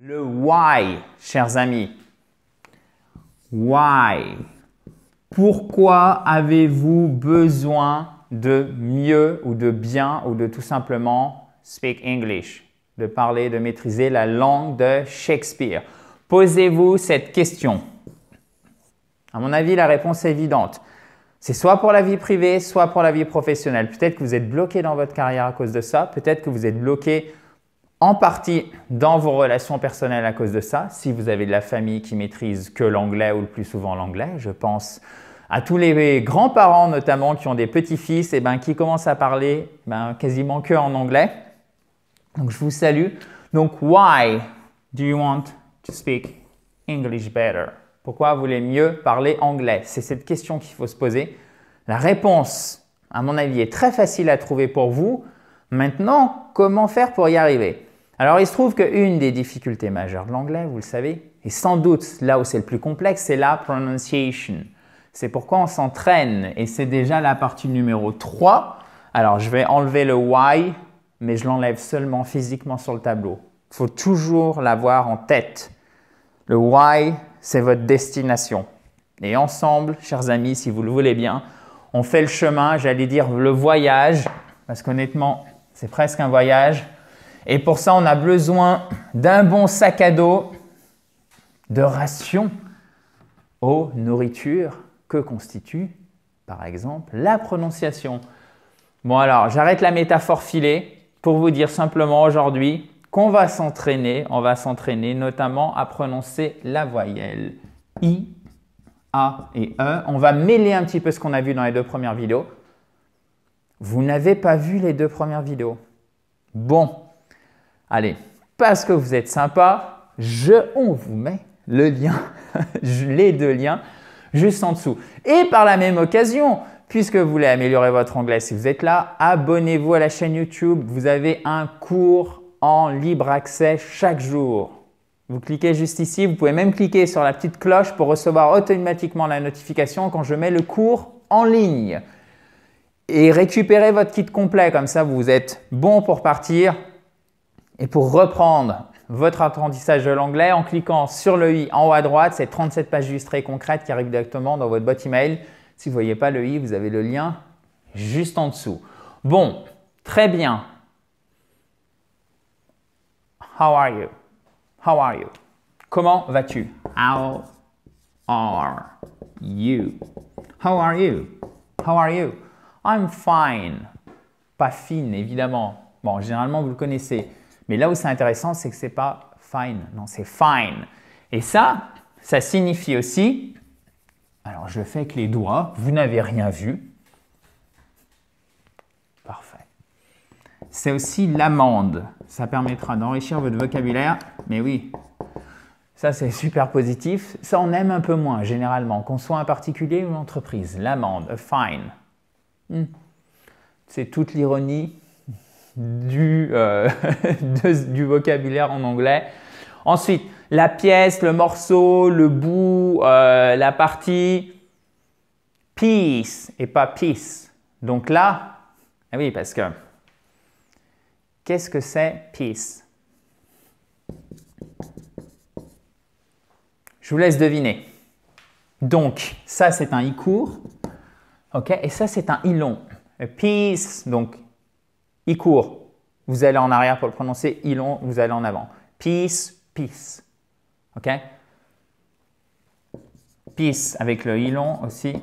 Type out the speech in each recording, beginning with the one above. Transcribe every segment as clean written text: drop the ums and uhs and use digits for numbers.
Le why, chers amis. Why? Pourquoi avez-vous besoin de mieux ou de bien ou de tout simplement speak English? De parler, de maîtriser la langue de Shakespeare. Posez-vous cette question. À mon avis, la réponse est évidente. C'est soit pour la vie privée, soit pour la vie professionnelle. Peut-être que vous êtes bloqué dans votre carrière à cause de ça. Peut-être que vous êtes bloqué en partie dans vos relations personnelles à cause de ça. Si vous avez de la famille qui maîtrise que l'anglais ou le plus souvent l'anglais, je pense à tous les grands-parents notamment qui ont des petits-fils et qui commencent à parler quasiment que en anglais. Donc, je vous salue. Donc, why do you want to speak English better? Pourquoi vous voulez mieux parler anglais? C'est cette question qu'il faut se poser. La réponse, à mon avis, est très facile à trouver pour vous. Maintenant, comment faire pour y arriver? Alors, il se trouve qu'une des difficultés majeures de l'anglais, vous le savez, et sans doute là où c'est le plus complexe, c'est la pronunciation. C'est pourquoi on s'entraîne et c'est déjà la partie numéro 3. Alors, je vais enlever le why, mais je l'enlève seulement physiquement sur le tableau. Il faut toujours l'avoir en tête. Le why, c'est votre destination. Et ensemble, chers amis, si vous le voulez bien, on fait le chemin, j'allais dire le voyage, parce qu'honnêtement, c'est presque un voyage. Et pour ça, on a besoin d'un bon sac à dos, de rations aux nourritures que constitue, par exemple, la prononciation. Bon alors, j'arrête la métaphore filée pour vous dire simplement aujourd'hui qu'on va s'entraîner, notamment à prononcer la voyelle I, A et E. On va mêler un petit peu ce qu'on a vu dans les deux premières vidéos. Vous n'avez pas vu les deux premières vidéos? Bon, allez, parce que vous êtes sympa, on vous met le lien, les deux liens, juste en dessous. Et par la même occasion, puisque vous voulez améliorer votre anglais, si vous êtes là, abonnez-vous à la chaîne YouTube. Vous avez un cours en libre accès chaque jour. Vous cliquez juste ici. Vous pouvez même cliquer sur la petite cloche pour recevoir automatiquement la notification quand je mets le cours en ligne. Et récupérez votre kit complet. Comme ça, vous êtes bon pour partir et pour reprendre votre apprentissage de l'anglais en cliquant sur le i en haut à droite. C'est 37 pages illustrées concrètes qui arrivent directement dans votre boîte email. Si vous ne voyez pas le i, vous avez le lien juste en dessous. Bon, très bien. How are you? How are you? Comment vas-tu? How are you? How are you? How are you? I'm fine. Pas fine, évidemment. Bon, généralement, vous le connaissez. Mais là où c'est intéressant, c'est que ce n'est pas fine. Non, c'est fine. Et ça signifie aussi… Alors, je le fais avec les doigts. Vous n'avez rien vu. Parfait. C'est aussi l'amende. Ça permettra d'enrichir votre vocabulaire. Mais oui, ça, c'est super positif. Ça, on aime un peu moins, généralement, qu'on soit un particulier ou une entreprise. L'amende, a fine. C'est toute l'ironie du vocabulaire en anglais. Ensuite, la pièce, le morceau, le bout, la partie, piece et pas peace. Donc là, oui, parce que qu'est-ce que c'est peace? Je vous laisse deviner. Donc, ça, c'est un i court. OK? Et ça, c'est un i long. Peace, donc i court, vous allez en arrière pour le prononcer. I long, vous allez en avant. Peace, peace. OK? Peace avec le i long aussi.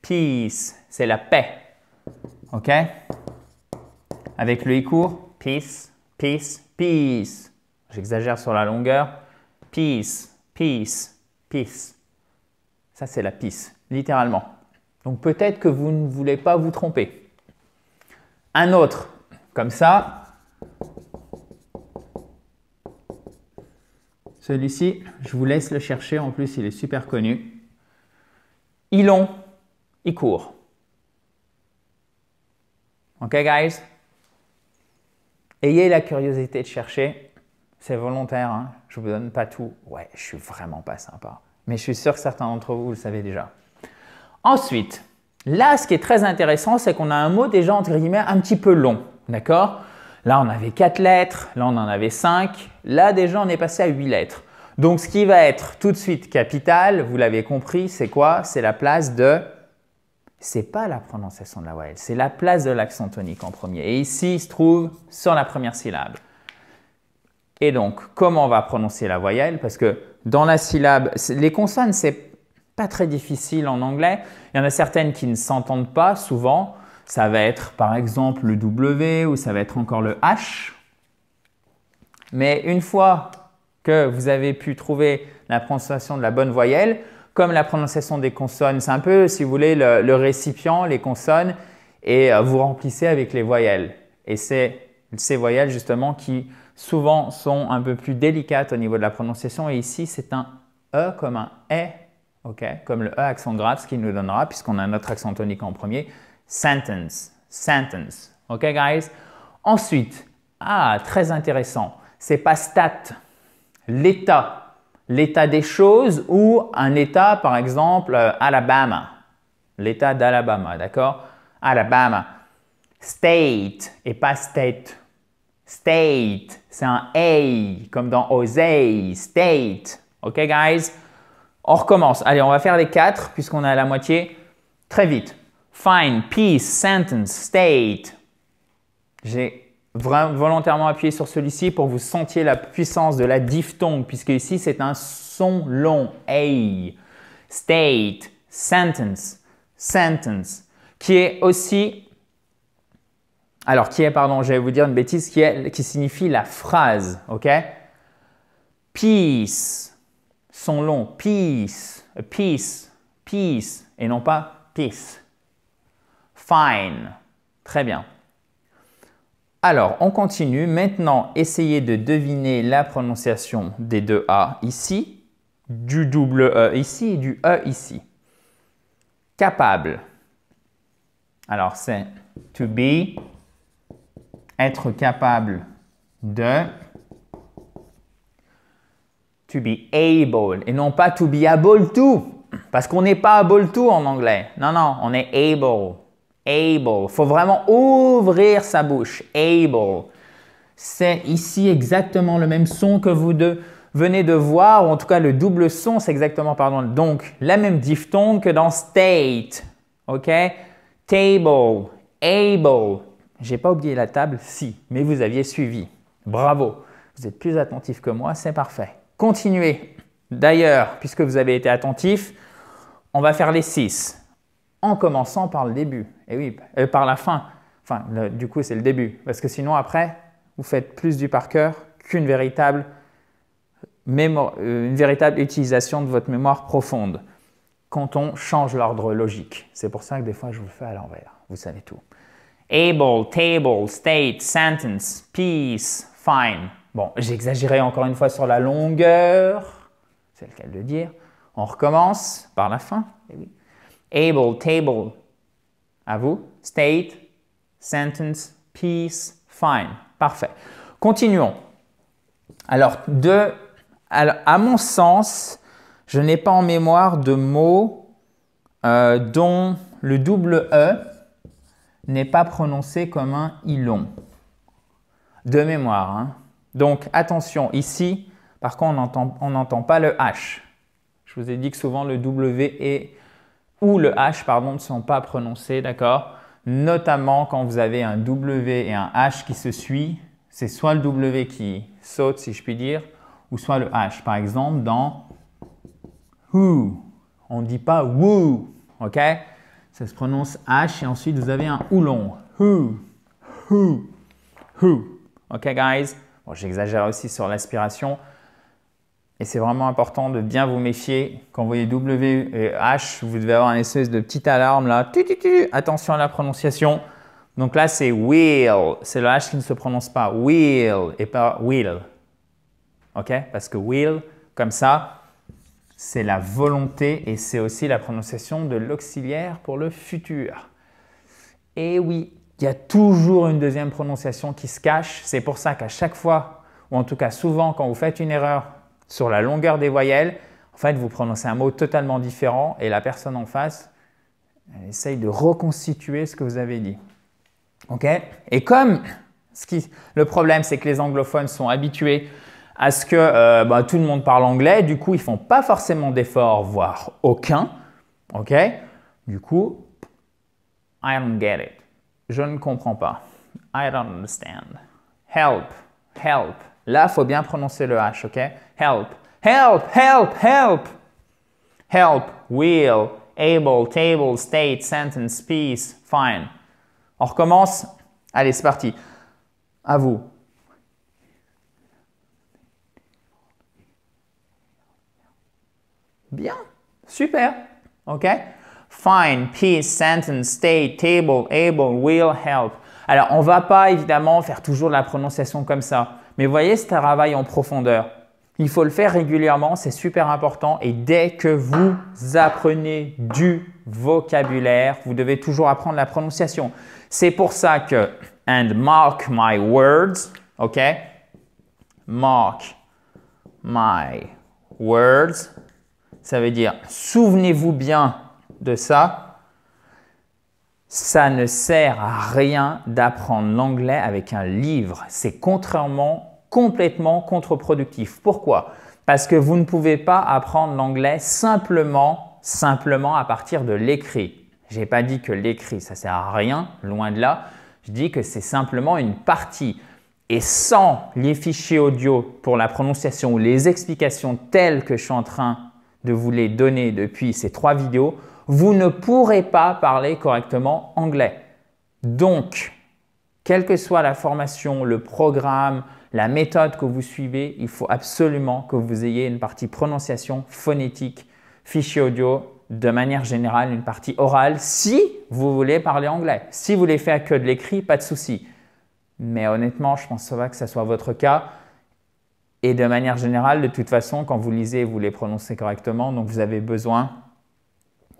Peace, c'est la paix. OK? Avec le i court, peace, peace, peace. J'exagère sur la longueur. Peace, peace, peace. Ça, c'est la peace, littéralement. Donc, peut-être que vous ne voulez pas vous tromper. Un autre, comme ça. Celui-ci, je vous laisse le chercher. En plus, il est super connu. I long, I court. OK, guys? Ayez la curiosité de chercher. C'est volontaire, hein? Je ne vous donne pas tout. Ouais, je suis vraiment pas sympa. Mais je suis sûr que certains d'entre vous, vous le savez déjà. Ensuite, là, ce qui est très intéressant, c'est qu'on a un mot déjà, entre guillemets, un petit peu long. D'accord? Là, on avait 4 lettres. Là, on en avait 5. Là, déjà, on est passé à 8 lettres. Donc, ce qui va être tout de suite capital, vous l'avez compris, c'est quoi? C'est la place de… C'est pas la prononciation de la voyelle, c'est la place de l'accent tonique en premier. Et ici, il se trouve sur la première syllabe. Et donc, comment on va prononcer la voyelle? Parce que dans la syllabe, les consonnes, c'est pas très difficile en anglais. Il y en a certaines qui ne s'entendent pas souvent. Ça va être par exemple le W ou ça va être encore le H. Mais une fois que vous avez pu trouver la prononciation de la bonne voyelle, comme la prononciation des consonnes, c'est un peu, si vous voulez, le récipient, les consonnes, et vous remplissez avec les voyelles. Et c'est ces voyelles justement qui souvent sont un peu plus délicates au niveau de la prononciation. Et ici, c'est un E comme un E, okay? Comme le E accent grave, ce qui nous donnera, puisqu'on a notre accent tonique en premier, sentence, sentence. OK, guys? Ensuite, très intéressant, c'est pas stat, l'état, l'état des choses ou un état, par exemple, Alabama, l'état d'Alabama, d'accord? Alabama, state et pas state. State, c'est un A, comme dans Osei, state. OK, guys? On recommence. Allez, on va faire les 4 puisqu'on est à la moitié. Très vite. Fine, peace, sentence, state. J'ai volontairement appuyé sur celui-ci pour que vous sentiez la puissance de la diphtongue puisque ici, c'est un son long. A, state, sentence, sentence, qui est aussi… Alors, pardon, je vais vous dire une bêtise, qui signifie la phrase, ok? Peace, son long, peace, peace, peace, et non pas peace. Fine, très bien. Alors, on continue. Maintenant, essayez de deviner la prononciation des deux A ici, du double E ici et du E ici. Capable. Alors, c'est to be… être capable de, to be able, et non pas to be able to, parce qu'on n'est pas able to en anglais. Non, non, on est able, able. Il faut vraiment ouvrir sa bouche, able. C'est ici exactement le même son que vous venez de voir, ou en tout cas le double son, c'est exactement, pardon, donc la même diphtongue que dans state, ok? Table, able. J'ai pas oublié la table, si, mais vous aviez suivi. Bravo, vous êtes plus attentif que moi, c'est parfait. Continuez. D'ailleurs, puisque vous avez été attentif, on va faire les 6 en commençant par le début. Et oui, par la fin. Enfin, du coup, c'est le début. Parce que sinon, après, vous faites plus du par cœur qu'une véritable utilisation de votre mémoire profonde quand on change l'ordre logique. C'est pour ça que des fois, je vous le fais à l'envers. Vous savez tout. Able, table, state, sentence, peace, fine. Bon, j'ai exagéré encore une fois sur la longueur. C'est le cas de le dire. On recommence par la fin. Eh oui. Able, table. À vous. State, sentence, peace, fine. Parfait. Continuons. Alors, à mon sens, je n'ai pas en mémoire de mots dont le double E n'est pas prononcé comme un I long. De mémoire. Hein. Donc, attention, ici, par contre, on n'entend pas le H. Je vous ai dit que souvent le W ou le H pardon, ne sont pas prononcés, d'accord? Notamment quand vous avez un W et un H qui se suivent, c'est soit le W qui saute, si je puis dire, ou soit le H. Par exemple, dans who, on ne dit pas woo, ok? Ça se prononce H et ensuite vous avez un OU long. Who, who, who. Ok, guys? Bon, j'exagère aussi sur l'aspiration. Et c'est vraiment important de bien vous méfier. Quand vous voyez W et H, vous devez avoir une espèce de petite alarme là. Attention à la prononciation. Donc là, c'est will. C'est le H qui ne se prononce pas. Will et pas will. Ok? Parce que will, comme ça, c'est la volonté et c'est aussi la prononciation de l'auxiliaire pour le futur. Et oui, il y a toujours une deuxième prononciation qui se cache. C'est pour ça qu'à chaque fois, ou en tout cas souvent, quand vous faites une erreur sur la longueur des voyelles, en fait, vous prononcez un mot totalement différent et la personne en face elle essaye de reconstituer ce que vous avez dit. Ok? Et comme Le problème, c'est que les anglophones sont habitués à ce que tout le monde parle anglais. Du coup, ils ne font pas forcément d'efforts, voire aucun. OK? Du coup, I don't get it. Je ne comprends pas. I don't understand. Help, help. Là, il faut bien prononcer le H, OK? Help, help, help, help. Help, will, able, table, state, sentence, piece. Fine. On recommence. Allez, c'est parti. À vous. Bien. Super. OK? Fine, piece, sentence, state, table, able, will, help. Alors, on ne va pas évidemment faire toujours de la prononciation comme ça. Mais vous voyez ce travail en profondeur. Il faut le faire régulièrement, c'est super important. Et dès que vous apprenez du vocabulaire, vous devez toujours apprendre la prononciation. C'est pour ça que « and mark my words », OK? Mark my words, ça veut dire « souvenez-vous bien » de ça, ça ne sert à rien d'apprendre l'anglais avec un livre. C'est complètement contre-productif. Pourquoi? Parce que vous ne pouvez pas apprendre l'anglais simplement à partir de l'écrit. Je n'ai pas dit que l'écrit, ça ne sert à rien, loin de là. Je dis que c'est simplement une partie. Et sans les fichiers audio pour la prononciation ou les explications telles que je suis en train de vous les donner depuis ces 3 vidéos, vous ne pourrez pas parler correctement anglais. Donc, quelle que soit la formation, le programme, la méthode que vous suivez, il faut absolument que vous ayez une partie prononciation, phonétique, fichier audio, de manière générale, une partie orale si vous voulez parler anglais. Si vous voulez faire que de l'écrit, pas de souci. Mais honnêtement, je ne pense pas que ce soit votre cas. Et de manière générale, de toute façon, quand vous lisez, vous les prononcez correctement. Donc, vous avez besoin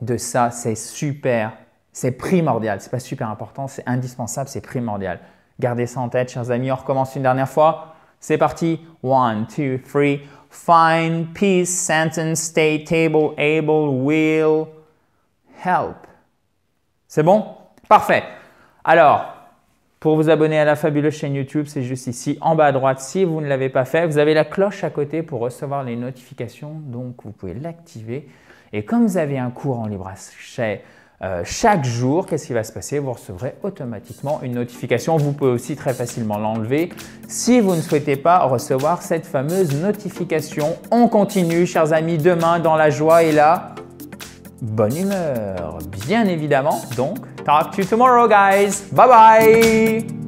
de ça. C'est super, c'est primordial. Ce n'est pas super important, c'est indispensable, c'est primordial. Gardez ça en tête, chers amis. On recommence une dernière fois. C'est parti. 1, 2, 3. Find, piece, sentence, state, table, able, will, help. C'est bon? Parfait. Alors, pour vous abonner à la fabuleuse chaîne YouTube, c'est juste ici en bas à droite. Si vous ne l'avez pas fait, vous avez la cloche à côté pour recevoir les notifications. Donc, vous pouvez l'activer. Et comme vous avez un cours en libre accès chaque jour, qu'est-ce qui va se passer? Vous recevrez automatiquement une notification. Vous pouvez aussi très facilement l'enlever si vous ne souhaitez pas recevoir cette fameuse notification. On continue, chers amis, demain dans la joie et la bonne humeur, bien évidemment. Donc, talk to you tomorrow, guys. Bye bye.